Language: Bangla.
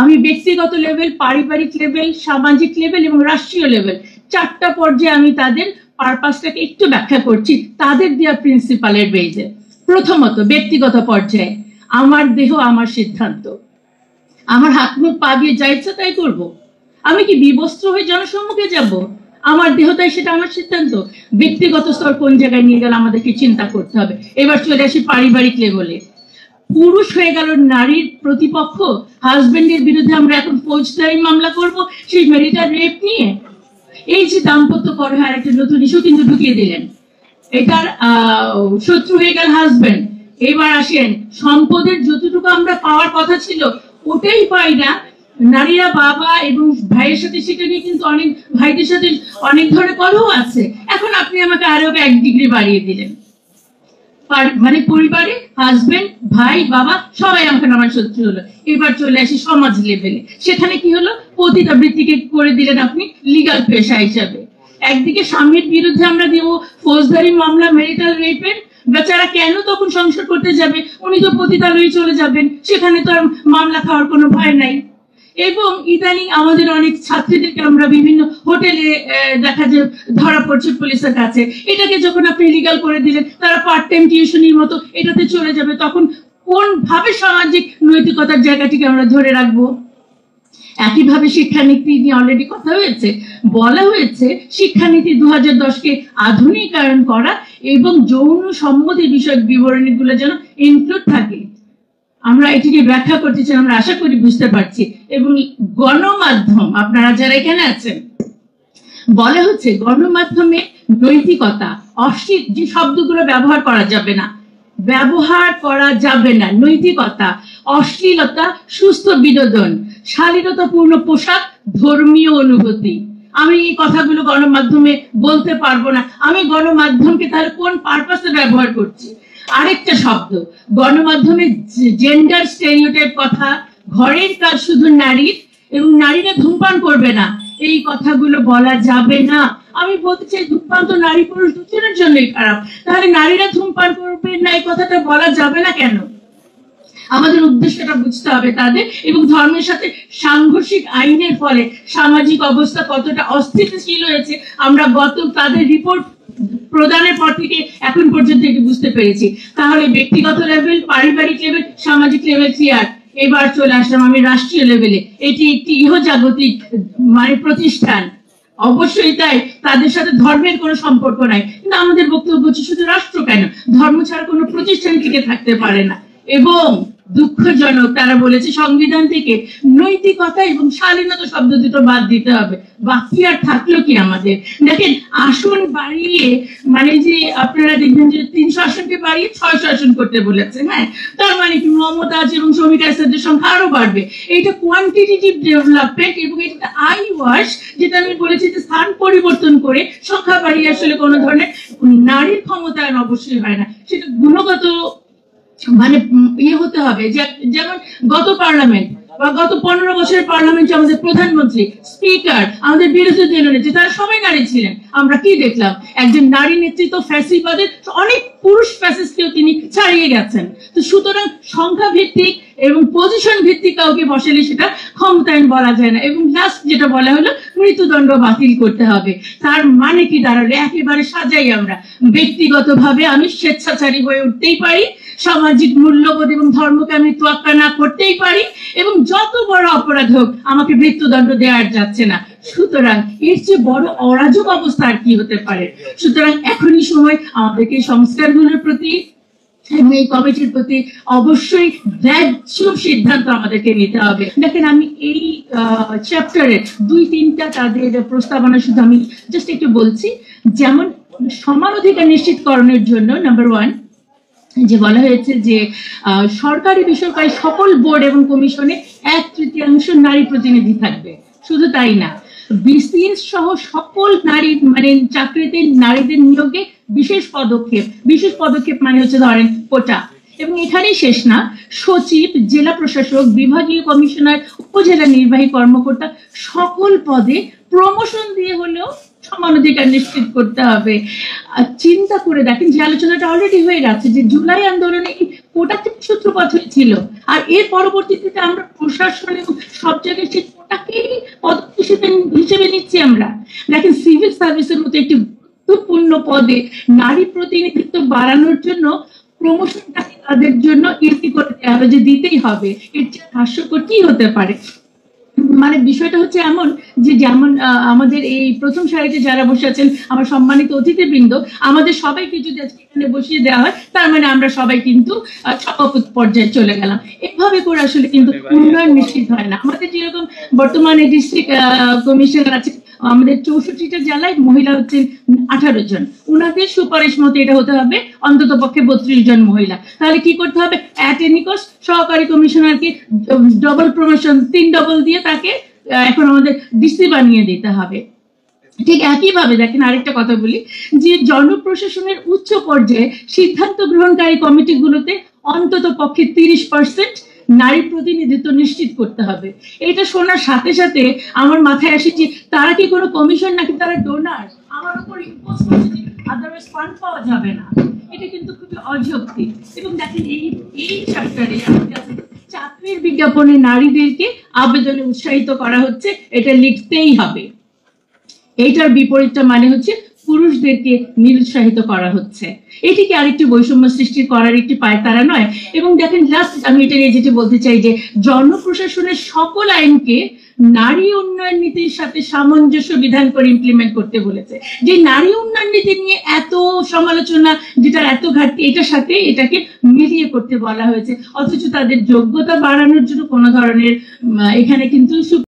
আমি ব্যক্তিগত লেভেল, পারিবারিক লেভেল, সামাজিক লেভেল এবং রাষ্ট্রীয় লেভেল, 4টা পর্যায়ে আমি তাদের পারপাসটাকে একটু ব্যাখ্যা করছি তাদের দেওয়া প্রিন্সিপালের বেজে। প্রথমত ব্যক্তিগত পর্যায়ে, আমার দেহ আমার সিদ্ধান্ত, আমার হাত মুখ পা দিয়ে যা ইচ্ছা তাই করবো। আমি কি বিবস্ত্র হয়ে জনসম্মুখে যাব? আমার দেহ তাই সেটা আমার সিদ্ধান্ত। ব্যক্তিগত স্তর কোন জায়গায় নিয়ে গেলে আমাদেরকে চিন্তা করতে হবে। এবার চলে আসি পারিবারিক লেভেলে। পুরুষ হয়ে গেল নারীর প্রতিপক্ষ, হাজবেন্ডের বিরুদ্ধে আমরা এখন ফৌজদারি মামলা করব সেই ম্যারিটাল রেপ নিয়ে। এই যে দাম্পত্য কলহে আরেকটা নতুন ইস্যু কিন্তু ঢুকিয়ে দিলেন, এটার শত্রু হয়ে গেল হাজবেন্ড। এবার আসেন, সম্পদের যতটুকু আমরা পাওয়ার কথা ছিল ওটাই পাই না। নারীরা বাবা এবং ভাইয়ের সাথে সেটা নিয়ে কিন্তু অনেক ভাইদের সাথে অনেক ধরনের কলহ আছে। এখন আপনি আমাকে আরো 1 ডিগ্রি বাড়িয়ে দিলেন, মানে পরিবারে হাজবেন্ড, ভাই, বাবা সবাই আমাকে আমার শত্রু হলো। এবার চলে আসি সমাজ লেভেলে, সেখানে কি হলো? পতিতাবৃত্তিকে করে দিলেন আপনি লিগাল পেশা হিসাবে। একদিকে স্বামীর বিরুদ্ধে আমরা দেব ফৌজদারি মামলা ম্যারিটাল রেপের, বেচারা কেন তখন সংসার করতে যাবে? উনি তো পতিতালয়ে চলে যাবেন, সেখানে তো আর মামলা খাওয়ার কোনো ভয় নাই। এবং ইদানিং আমাদের অনেক ছাত্রীদেরকে আমরা বিভিন্ন হোটেলে দেখা যায় ধরা পড়ছে পুলিশের কাছে। এটাকে যখন আপনি লিগাল করে দিলেন, তারা পার্ট টাইম টিউশনির মতো এটাতে চলে যাবে, তখন কোন ভাবে সামাজিক নৈতিকতার জায়গাটিকে আমরা ধরে রাখবো? একইভাবে শিক্ষানীতি নিয়ে অলরেডি কথা হয়েছে, বলা হয়েছে শিক্ষানীতি 2010-কে আধুনিকায়ন করা এবং যৌন সম্মতি বিষয়ক বিবরণীগুলো যেন ইনক্লুড থাকে। আমরা এটিকে ব্যাখ্যা করতে চাই, আমরা আশা করি বুঝতে পারছি। এবং গণমাধ্যম, আপনারা যারা এখানে আছেন, বলা হচ্ছে গণমাধ্যমে নৈতিকতা, অশ্লীল যে শব্দগুলো ব্যবহার করা যাবে না, নৈতিকতা, অশ্লীলতা, সুস্থ বিনোদন, শালীনতাপূর্ণ পোশাক, ধর্মীয় অনুভূতি। আমি এই কথাগুলো গণমাধ্যমে বলতে পারবো না। আমি গণমাধ্যমকে তাহলে কোন পারপাসে ব্যবহার করছি? আরেকটা শব্দ গণমাধ্যমে, জেন্ডার স্টেরিওটাইপ কথা, ঘরের কাজ শুধু নারীর এবং নারীরা ধূমপান করবে না, এই কথাগুলো বলা যাবে না। আমি বলতে চাই ধূমপান তো নারী পুরুষ দুজনের জন্যই খারাপ, তাহলে নারীরা ধূমপান করবে না এই কথাটা বলা যাবে না কেন? আমাদের উদ্দেশ্যটা বুঝতে হবে তাদের। এবং ধর্মের সাথে সাংঘর্ষিক আইনের ফলে সামাজিক অবস্থা কতটা অস্থিতিশীল হয়েছে আমরা তাদের রিপোর্ট প্রদানের পর থেকে এখন পর্যন্ত এটি বুঝতে পেরেছি। তাহলে ব্যক্তিগত লেভেল, পারিবারিক লেভেল, সামাজিক লেভেল ক্লিয়ার। এবার চলে আসলাম আমি রাষ্ট্রীয় লেভেলে। এটি একটি ইহজাগতিক মানে প্রতিষ্ঠান, অবশ্যই তাই, তাদের সাথে ধর্মের কোনো সম্পর্ক নাই। কিন্তু আমাদের বক্তব্য হচ্ছে শুধু রাষ্ট্র কেন, ধর্ম ছাড়া কোনো প্রতিষ্ঠান টিকে থাকতে পারে না। এবং দুঃখজনক, তারা বলেছে সংবিধান থেকে নৈতিকতা এবং শালীনতা শব্দ দুটো বাদ দিতে হবে। বাকি আর থাকলো কি আমাদের? দেখেন, আসন বাড়িয়ে মানে যে আপনারা দেখবেন যে 300 আসনকে বাড়িয়ে 600 আসন করতে বলেছে। হ্যাঁ, তার মানে কি মমতাজ এবং শ্রমিক আসাদের সংখ্যা আরো বাড়বে। এইটা কোয়ান্টিটেটিভ ডেভেলপমেন্ট এবং এটা আই ওয়াশ, যেটা আমি বলেছি যে স্থান পরিবর্তন করে সংখ্যা বাড়িয়ে আসলে কোনো ধরনের নারীর ক্ষমতায়ন অবশ্যই হয় না, সেটা গুণগত মানে ইয়ে হতে হবে। যেমন গত পার্লামেন্ট বা গত 15 বছরের পার্লামেন্টে আমাদের প্রধানমন্ত্রী, স্পিকার, আমাদের বিরোধী দলনেত্রী তারা সবাই নারী ছিলেন। আমরা কি দেখলাম? একজন নারী নেতৃত্ব ফ্যাসিবাদের অনেক পুরুষ ফ্যাসিস্টকেও তিনি ছাড়িয়ে গেছেন। তো সুতরাং সংখ্যা ভিত্তিক এবং পজিশন ভিত্তিক কাউকে বসালে সেটা ক্ষমতায়ন বলা যায় না। এবং লাস্ট যেটা বলা হলো মৃত্যুদণ্ড বাতিল করতে হবে। তার মানে কি দাঁড়ালো? একেবারে সাজাই আমরা ব্যক্তিগতভাবে আমি স্বেচ্ছাচারী হয়ে উঠতেই পারি, সামাজিক মূল্যবোধ এবং ধর্মকে আমি তোয়াক্কা না করতেই পারি, এবং যত বড় অপরাধ হোক আমাকে মৃত্যুদণ্ড দেওয়া যাচ্ছে না। সুতরাং এর চেয়ে বড় অরাজক অবস্থা আর কি হতে পারে? সুতরাং এখনই সময় আমাদেরকে সংস্কারগুলোর প্রতি এবং এই কমিটির প্রতি অবশ্যই ন্যায্য সিদ্ধান্ত আমাদেরকে নিতে হবে। দেখেন, আমি এই চ্যাপ্টারের 2-3টা তাদের প্রস্তাবনা শুধু আমি জাস্ট একটু বলছি। যেমন সমান অধিকার নিশ্চিতকরণের জন্য নাম্বার 1 যে বলা হয়েছে যে সরকারি বেসরকারি সকল বোর্ড এবং কমিশনে 1/3 নারী প্রতিনিধি থাকবে। শুধু তাই না, বিসিএস সহ সকল নারী মানে চাকরিতে নারীদের নিয়োগে বিশেষ পদক্ষেপ মানে হচ্ছে ধরেন কোটা। এবং এখানেই শেষ না, সচিব, জেলা প্রশাসক, বিভাগীয় কমিশনার, উপজেলা নির্বাহী কর্মকর্তা সকল পদে প্রমোশন দিয়ে হলেও সমান অধিকার নিশ্চিত করতে হবে। চিন্তা করে দেখেন যে আলোচনাটা অলরেডি হয়ে গেছে যে জুলাই আন্দোলনে কোটা থেকে সূত্রপাত হয়েছিল, আর এর পরবর্তীতে আমরা প্রশাসন এবং সব জায়গায় সেই কোটাকেই পদ্ধতি হিসেবে নিচ্ছি আমরা। দেখেন সিভিল সার্ভিসের মতো একটি গুরুত্বপূর্ণ পদে নারী প্রতিনিধিত্ব বাড়ানোর জন্য প্রমোশনটাকে তাদের জন্য ইজি করে দেওয়া হবে, যে দিতেই হবে। এর চেয়ে হাস্যকর কি হতে পারে? মানে বিষয়টা হচ্ছে এমন যে যেমন আমাদের এই প্রথম সারিতে যারা বসে আছেন আমার সম্মানিত অতিথিবৃন্দ, আমাদের সবাইকে যদি আজকে এখানে বসিয়ে দেওয়া হয় তার মানে আমরা সবাই কিন্তু সভাপতি পর্যায়ে চলে গেলাম। এভাবে করে আসলে কিন্তু উন্নয়ন নিশ্চিত হয় না। আমাদের যেরকম বর্তমানে ডিস্ট্রিক্ট কমিশনার আছে আমাদের 64টা জেলায়, মহিলা হচ্ছেন 18 জন, উনাদের সুপারিশ মতো এটা হতে হবে অন্তত পক্ষে 32 জন মহিলা। তাহলে কি করতে হবে? অ্যাট এনি কস্ট সহকারী কমিশনারকে ডবল প্রমোশন, 3 ডবল দিয়ে তাকে এখন আমাদের ডিসি বানিয়ে দিতে হবে। ঠিক একইভাবে দেখেন আরেকটা কথা বলি, যে জনপ্রশাসনের উচ্চ পর্যায়ে সিদ্ধান্ত গ্রহণকারী কমিটিগুলোতে অন্তত পক্ষে 30% নারী প্রতিনিধিত্ব নিশ্চিত করতে হবে। এটা শোনার সাথে সাথে আমার মাথায় আসে যে তারা কি কোনো কমিশন নাকি তারা ডোনার? আমার উপর ইম্পোজ করছে যে আদারওয়াইজ ফান্ড পাওয়া যাবে না। এটা কিন্তু খুবই অযৌক্তিক। এবং দেখেন এই চ্যাপ্টারে চাকরির বিজ্ঞাপনে নারীদেরকে আবেদনে উৎসাহিত করা হচ্ছে, এটা লিখতেই হবে। এইটার বিপরীতটা মানে হচ্ছে পুরুষদেরকে নিরুৎসাহিত করা হচ্ছে। এটিকে আরেকটি বৈষম্য সৃষ্টি করার একটি পায়তারা নয়? এবং দেখেন লাস্ট আমি এটা নিয়ে যেটা বলতে চাই যে জনপ্রশাসনের সকল আইনকে নারী উন্নয়ন নীতির সাথে সামঞ্জস্য বিধান করে ইমপ্লিমেন্ট করতে বলেছে। যে নারী উন্নয়ন নীতি নিয়ে এত সমালোচনা, যেটার এত ঘাটতি, এটার সাথে এটাকে মিলিয়ে করতে বলা হয়েছে, অথচ তাদের যোগ্যতা বাড়ানোর জন্য কোনো ধরনের এখানে কিন্তু